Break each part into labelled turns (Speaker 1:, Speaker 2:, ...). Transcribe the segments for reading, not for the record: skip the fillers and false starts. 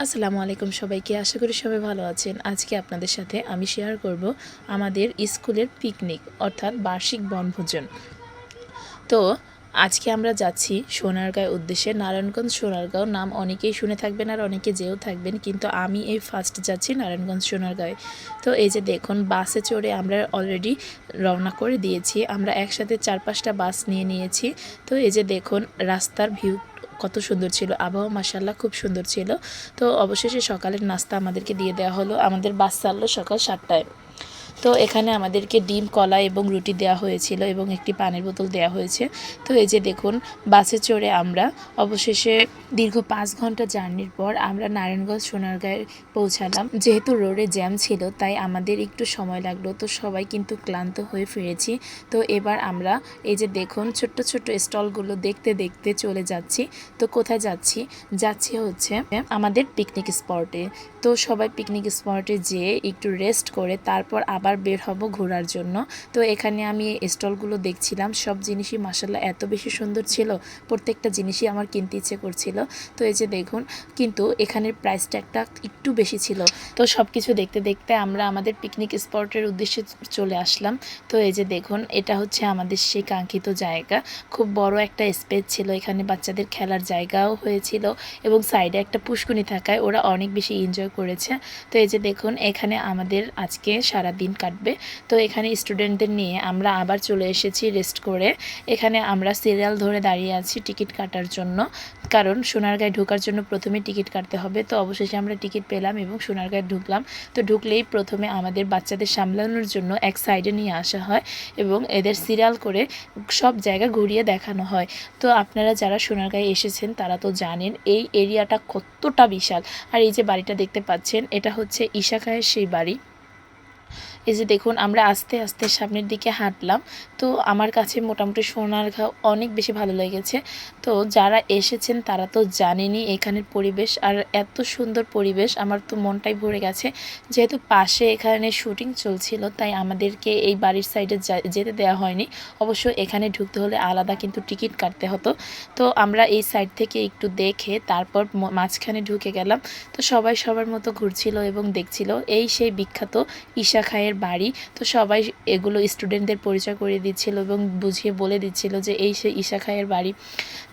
Speaker 1: আসসালামু আলাইকুম সবাইকে। আশা করি সবাই ভালো আছেন। আজকে আপনাদের সাথে আমি শেয়ার করব আমাদের স্কুলের পিকনিক অর্থাৎ বার্ষিক বনভোজন। তো আজকে আমরা যাচ্ছি সোনারগাঁও উদ্দেশ্যে। নারায়ণগঞ্জ সোনারগাঁও নাম অনেকেই শুনে থাকবেন আর অনেকে যেও থাকবেন, কিন্তু আমি এই ফার্স্ট যাচ্ছি নারায়ণগঞ্জ সোনারগাঁয়ে। তো এই যে দেখুন, বাসে চড়ে আমরা অলরেডি রওনা করে দিয়েছি। আমরা একসাথে 4-5টা বাস নিয়ে নিয়েছি। তো এই যে দেখুন, রাস্তার ভিউ কত সুন্দর ছিল, আবহাওয়া মাশাআল্লাহ খুব সুন্দর ছিল। তো অবশেষে সকালের নাস্তা আমাদেরকে দিয়ে দেওয়া হলো। আমাদের বাস ছাড়লো সকাল 7টায়। তো এখানে আমাদেরকে ডিম, কলা এবং রুটি দেওয়া হয়েছিল এবং একটি পানির বোতল দেওয়া হয়েছে। তো এই যে দেখুন, বাসে চড়ে আমরা অবশেষে দীর্ঘ 5 ঘন্টা জার্নির পর আমরা নারায়ণগঞ্জ সোনারগাঁয়ে পৌঁছালাম। যেহেতু রোডে জ্যাম ছিল তাই আমাদের একটু সময় লাগলো। তো সবাই কিন্তু ক্লান্ত হয়ে ফিরেছি। তো এবার আমরা এই যে দেখুন, ছোট্ট ছোট্ট স্টলগুলো দেখতে দেখতে চলে যাচ্ছি। তো কোথায় যাচ্ছি? যাচ্ছি হচ্ছে আমাদের পিকনিক স্পটে। তো সবাই পিকনিক স্পটে যেয়ে একটু রেস্ট করে তারপর আবার বের হব ঘোরার জন্য। তো এখানে আমি স্টলগুলো দেখছিলাম, সব জিনিসই মাশাআল্লাহ এত বেশি সুন্দর ছিল, প্রত্যেকটা জিনিসই আমার কিনতে ইচ্ছে করছিল। তো এই যে দেখুন, কিন্তু এখানের প্রাইস ট্যাগটা একটু বেশি ছিল। তো সব কিছু দেখতে দেখতে আমরা আমাদের পিকনিক স্পটের উদ্দেশ্যে চলে আসলাম। তো এই যে দেখুন, এটা হচ্ছে আমাদের সেই কাঙ্ক্ষিত জায়গা। খুব বড় একটা স্পেস ছিল, এখানে বাচ্চাদের খেলার জায়গাও হয়েছিল এবং সাইডে একটা পুষ্কুনি থাকায় ওরা অনেক বেশি এনজয় করেছে। তো এই যে দেখুন, এখানে আমাদের আজকে সারা দিন কাটবে। তো এখানে স্টুডেন্টদের নিয়ে আমরা আবার চলে এসেছি রেস্ট করে। এখানে আমরা সিরিয়াল ধরে দাঁড়িয়ে আছি টিকিট কাটার জন্য, কারণ সোনারগাঁয়ে ঢোকার জন্য প্রথমে টিকিট কাটতে হবে। তো অবশেষে আমরা টিকিট পেলাম এবং সোনারগাঁয়ে ঢুকলাম। তো ঢুকলেই প্রথমে আমাদের বাচ্চাদের সামলানোর জন্য এক সাইডে নিয়ে আসা হয় এবং এদের সিরিয়াল করে সব জায়গা ঘুরিয়ে দেখানো হয়। তো আপনারা যারা সোনারগাঁয়ে এসেছেন তারা তো জানেন এই এরিয়াটা কতটা বিশাল। আর এই যে বাড়িটা দেখতে পাচ্ছেন, এটা হচ্ছে ঈশা খায়ের সেই বাড়ি। এই যে দেখুন, আমরা আস্তে আস্তে সামনের দিকে হাঁটলাম। তো আমার কাছে মোটামুটি সোনারগাঁও অনেক বেশি ভালো লেগেছে। তো যারা এসেছেন তারা তো জানেনই এখানের পরিবেশ, আর এত সুন্দর পরিবেশ, আমার তো মনটাই ভরে গেছে। যেহেতু পাশে এখানে শুটিং চলছিল তাই আমাদেরকে এই বাড়ির সাইডে যেতে দেওয়া হয়নি। অবশ্য এখানে ঢুকতে হলে আলাদা কিন্তু টিকিট কাটতে হতো। তো আমরা এই সাইড থেকে একটু দেখে তারপর মাঝখানে ঢুকে গেলাম। তো সবাই সবার মতো ঘুরছিল এবং দেখছিল। এই সেই বিখ্যাত ঈশা খায়ের বাড়ি। তো সবাই এগুলো স্টুডেন্টদের পরিচয় করিয়ে দিচ্ছিল এবং বুঝিয়ে বলে দিচ্ছিল যে এই সেই ঈশা খায়ের বাড়ি।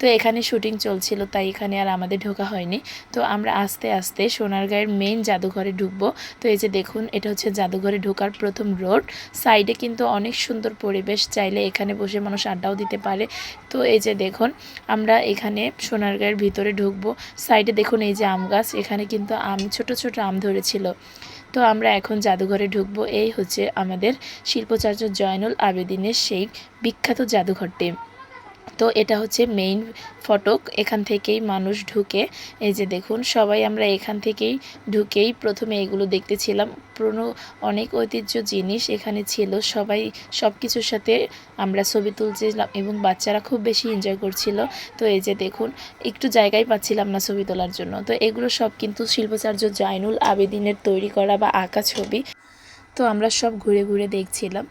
Speaker 1: তো এখানে শুটিং চলছিল তাই এখানে আর আমাদের ঢোকা হয়নি। তো আমরা আস্তে আস্তে সোনারগাঁয়ের মেইন জাদুঘরে ঢুকবো। তো এই যে দেখুন, এটা হচ্ছে জাদুঘরে ঢোকার প্রথম রোড। সাইডে কিন্তু অনেক সুন্দর পরিবেশ, চাইলে এখানে বসে মানুষ আড্ডাও দিতে পারে। তো এই যে দেখুন, আমরা এখানে সোনারগাঁয়ের ভিতরে ঢুকবো। সাইডে দেখুন এই যে আম গাছ, এখানে কিন্তু ছোট ছোট আম ধরেছিল। তো আমরা এখন জাদুঘরে ঢুকবো। এই হচ্ছে আমাদের শিল্পাচার্য জয়নুল আবেদিনের সেই বিখ্যাত জাদুঘরটি। তো এটা হচ্ছে মেইন ফটক, এখান থেকেই মানুষ ঢুকে। এই যে দেখুন, সবাই আমরা এখান থেকেই ঢুকেই প্রথমে এগুলো দেখতেছিলাম। পুরনো অনেক ঐতিহ্য জিনিস এখানে ছিল, সবাই সব কিছুর সাথে আমরা ছবি তুলছিলাম এবং বাচ্চারা খুব বেশি এনজয় করছিল। তো এই যে দেখুন, একটু জায়গায় পাচ্ছিলাম না ছবি তোলার জন্য। তো এগুলো সব কিন্তু শিল্পাচার্য জয়নুল আবেদিনের তৈরি করা বা আঁকা ছবি। তো আমরা সব ঘুরে ঘুরে দেখছিলাম।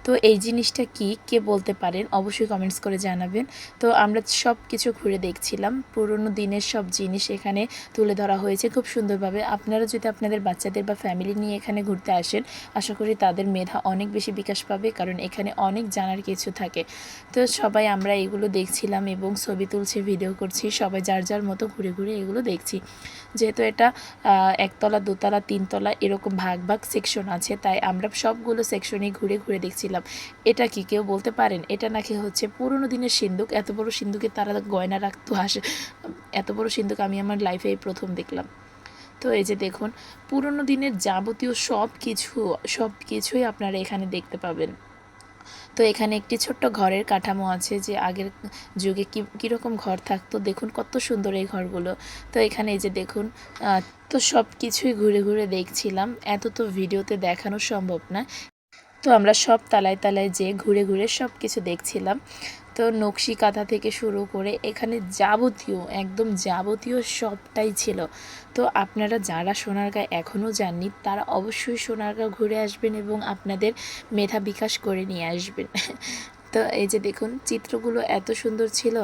Speaker 1: তো এই জিনিসটা কি, কে বলতে পারেন অবশ্যই কমেন্টস করে জানাবেন। তো আমরা সব কিছু ঘুরে দেখছিলাম, পুরনো দিনের সব জিনিস এখানে তুলে ধরা হয়েছে খুব সুন্দরভাবে। আপনারা যদি আপনাদের বাচ্চাদের বা ফ্যামিলি নিয়ে এখানে ঘুরতে আসেন, আশা করি তাদের মেধা অনেক বেশি বিকাশ পাবে, কারণ এখানে অনেক জানার কিছু থাকে। তো সবাই আমরা এগুলো দেখছিলাম এবং ছবি তুলছি, ভিডিও করছি, সবাই যার যার মতো ঘুরে ঘুরে এগুলো দেখছি। যেহেতু এটা একতলা, দোতলা, তিনতলা এরকম ভাগ ভাগ সেকশন আছে, তাই আমরা সবগুলো সেকশনে ঘুরে ঘুরে দেখছিলাম। এটা কি কেউ বলতে পারেন? এটা নাকি হচ্ছে পুরোনো দিনের সিন্দুক। এত বড় সিন্দুকে তারা গয়না রাখতো, এত বড় সিন্দুক আমি আমার লাইফে এই প্রথম দেখলাম। তো এই যে দেখুন, পুরোনো দিনের যাবতীয় সব কিছুই আপনারা এখানে দেখতে পাবেন। তো এখানে একটি ছোট্ট ঘরের কাঠামো আছে, যে আগের যুগে কীরকম ঘর থাকতো, দেখুন কত সুন্দর এই ঘরগুলো। তো এখানে এই যে দেখুন, তো সব কিছুই ঘুরে ঘুরে দেখছিলাম, এত তো ভিডিওতে দেখানো সম্ভব না। তো আমরা সব তালায় তালায় যেয়ে ঘুরে ঘুরে সব কিছু দেখছিলাম। তো নকশি কাঁথা থেকে শুরু করে এখানে যাবতীয়, একদম যাবতীয় সবটাই ছিল। তো আপনারা যারা সোনারগাঁ এখনও যাননি তারা অবশ্যই সোনারগাঁ ঘুরে আসবেন এবং আপনাদের মেধা বিকাশ করে নিয়ে আসবেন। তো এই যে দেখুন, চিত্রগুলো এত সুন্দর ছিল।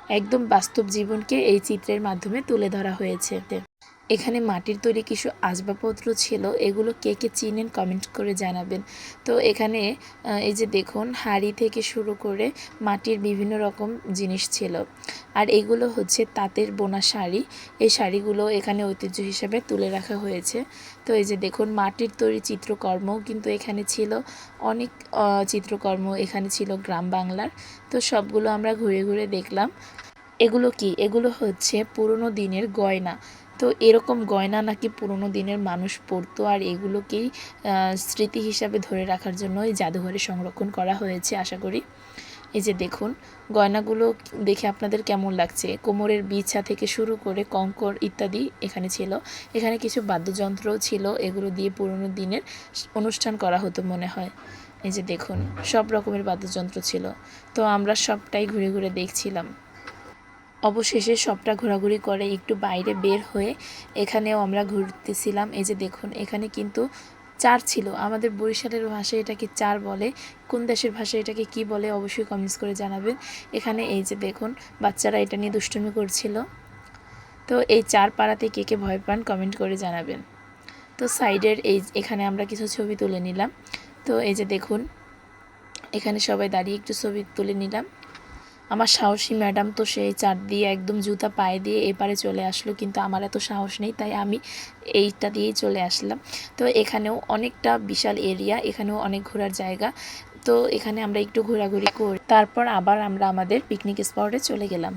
Speaker 1: একদম বাস্তব জীবনকে এই চিত্রের মাধ্যমে তুলে ধরা হয়েছে। এখানে মাটির তৈরি কিছু আসবাবপত্র ছিল, এগুলো কে কে চিনেন কমেন্ট করে জানাবেন। তো এখানে এই যে দেখুন হাঁড়ি থেকে শুরু করে মাটির বিভিন্ন রকম জিনিস ছিল। আর এগুলো হচ্ছে তাঁতের বোনা শাড়ি। এই শাড়িগুলো এখানে ঐতিহ্য হিসেবে তুলে রাখা হয়েছে। তো এই যে দেখুন মাটির তৈরি চিত্রকর্মও কিন্তু এখানে ছিল, অনেক চিত্রকর্ম এখানে ছিল গ্রাম বাংলার। তো সবগুলো আমরা ঘুরে ঘুরে দেখলাম। এগুলো কি? এগুলো হচ্ছে পুরনো দিনের গয়না। তো এরকম গয়না নাকি পুরনো দিনের মানুষ পরতো, আর এগুলোকেই স্মৃতি হিসাবে ধরে রাখার জন্য এই জাদুঘরে সংরক্ষণ করা হয়েছে আশা করি। এই যে দেখুন গয়নাগুলো দেখে আপনাদের কেমন লাগছে? কোমরের বিছা থেকে শুরু করে কঙ্কর ইত্যাদি এখানে ছিল। এখানে কিছু বাদ্যযন্ত্রও ছিল, এগুলো দিয়ে পুরনো দিনের অনুষ্ঠান করা হতো মনে হয়। এই যে দেখুন সব রকমের বাদ্যযন্ত্র ছিল। তো আমরা সবটাই ঘুরে ঘুরে দেখছিলাম। অবশেষে সবটা ঘোরাঘুরি করে একটু বাইরে বের হয়ে এখানেও আমরা ঘুরতেছিলাম। এই যে দেখুন এখানে কিন্তু চার ছিল। আমাদের বরিশালের ভাষায় এটাকে চার বলে, কোন দেশের ভাষায় এটাকে কি বলে অবশ্যই কমেন্টস করে জানাবেন। এখানে এই যে দেখুন বাচ্চারা এটা নিয়ে দুষ্টুমি করছিল। তো এই চার পাড়াতে কে কে ভয় পান কমেন্ট করে জানাবেন। তো সাইডের এখানে আমরা কিছু ছবি তুলে নিলাম। তো এই যে দেখুন এখানে সবাই দাঁড়িয়ে একটু ছবি তুলে নিলাম। আমার সাহসী ম্যাডাম তো সেই চার দিয়ে একদম জুতা পায়ে দিয়ে এপারে চলে আসলো, কিন্তু আমার এত সাহস নেই, তাই আমি এইটা দিয়েই চলে আসলাম। তো এখানেও অনেকটা বিশাল এরিয়া, এখানেও অনেক ঘোরার জায়গা। তো এখানে আমরা একটু ঘোরাঘুরি করি, তারপর আবার আমরা আমাদের পিকনিক স্পটে চলে গেলাম।